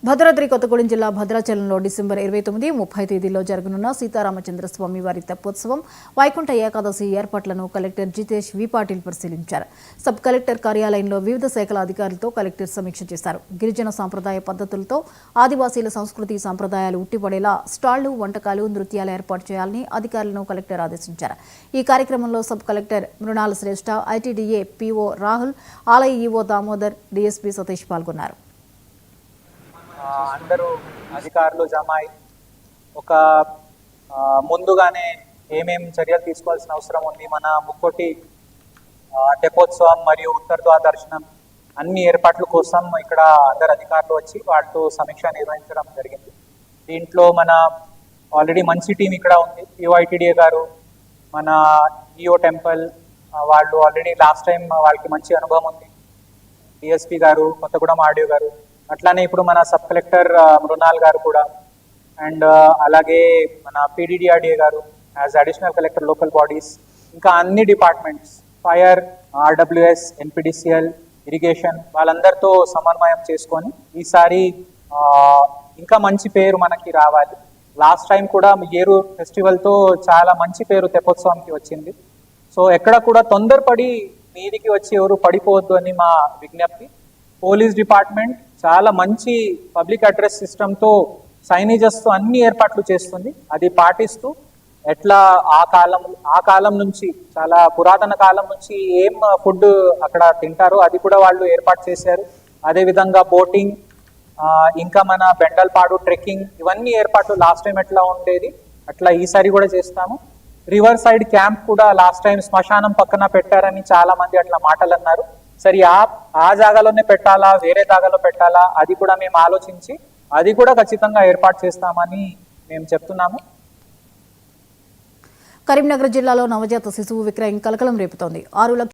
భద్రాద్రి కొత్తగూడెం జిల్లా భద్రాచలంలో డిసెంబర్ 29, 30 తేదీల్లో జరగనున్న సీతారామచంద్ర స్వామి వారి తెప్పోత్సవం, వైకుంఠ ఏకాదశి ఏర్పాట్లను కలెక్టర్ జితేష్ వి పాటిల్ పరిశీలించారు. సబ్ కలెక్టర్ కార్యాలయంలో వివిధ శాఖల అధికారులతో కలెక్టర్ సమీక్ష చేశారు. గిరిజన సాంప్రదాయ పద్ధతులతో ఆదివాసీల సంస్కృతి సంప్రదాయాలు ఉట్టిపడేలా స్టాళ్లు, వంటకాలు, నృత్యాలు ఏర్పాటు చేయాలని అధికారులను కలెక్టర్ ఆదేశించారు. ఈ కార్యక్రమంలో సబ్ కలెక్టర్ మృణాల శ్రేష్ఠ, ఐటీడీఏ పీఓ రాహుల్, ఆలయ ఈవో దామోదర్, డీఎస్పీ సతీష్ పాల్గొన్నారు. అందరూ అధికారులు జమ అయి ఒక ముందుగానే ఏమేం చర్యలు తీసుకోవాల్సిన అవసరం ఉంది, మన ముక్కోటి తెప్పోత్సవం మరియు ఉత్తర దర్శనం అన్ని ఏర్పాట్ల కోసం ఇక్కడ అందరు అధికారులు వచ్చి వాళ్ళతో సమీక్ష నిర్వహించడం జరిగింది. దీంట్లో మన ఆల్రెడీ మంచి టీం ఇక్కడ ఉంది. పిఓఐటీడీఏ గారు, మన ఈఓ టెంపుల్ వాళ్ళు ఆల్రెడీ లాస్ట్ టైం వాళ్ళకి మంచి అనుభవం ఉంది. డిఎస్పీ గారు, కొత్తగూడెం ఆర్డీఓ గారు, అట్లానే ఇప్పుడు మన సబ్ కలెక్టర్ మృణాల్ గారు కూడా, అండ్ అలాగే మన పీడీడీఆర్డీఏ గారు as additional collector local bodies, ఇంకా అన్ని departments, fire, RWS, NPDCL, irrigation వాళ్ళందరితో సమన్వయం చేసుకొని ఈసారి ఇంకా మంచి పేరు మనకి రావాలి. లాస్ట్ టైం కూడా ఏరు ఫెస్టివల్తో చాలా మంచి పేరు తెప్పోత్సవంకి వచ్చింది. సో ఎక్కడ కూడా తొందరపడి మీదికి వచ్చి ఎవరు పడిపోవద్దు అని మా విజ్ఞప్తి. పోలీస్ డిపార్ట్మెంట్ చాలా మంచి పబ్లిక్ అడ్రస్ సిస్టమ్తో, సైనేజెస్తో అన్ని ఏర్పాట్లు చేస్తుంది. అది పాటిస్తూ ఎట్లా ఆ కాలం నుంచి, చాలా పురాతన కాలం నుంచి ఏం ఫుడ్ అక్కడ తింటారో అది కూడా వాళ్ళు ఏర్పాటు చేశారు. అదేవిధంగా బోటింగ్, ఇంకా మన బెండల్పాడు ట్రెక్కింగ్, ఇవన్నీ ఏర్పాట్లు లాస్ట్ టైం ఎట్లా ఉండేది అట్లా ఈసారి కూడా చేస్తాము. రివర్ సైడ్ క్యాంప్ కూడా లాస్ట్ టైం శ్మశానం పక్కన పెట్టారని చాలా మంది అట్లా మాటలు అన్నారు. సరే ఆ జాగాలోనే పెట్టాలా, వేరే జాగాలో పెట్టాలా, అది కూడా మేము ఆలోచించి అది కూడా ఖచ్చితంగా ఏర్పాటు చేస్తామని మేము చెప్తున్నాము. కరీంనగర్ జిల్లాలో నవజాత శిశువు విక్రయం కలకలం రేపుతోంది. 6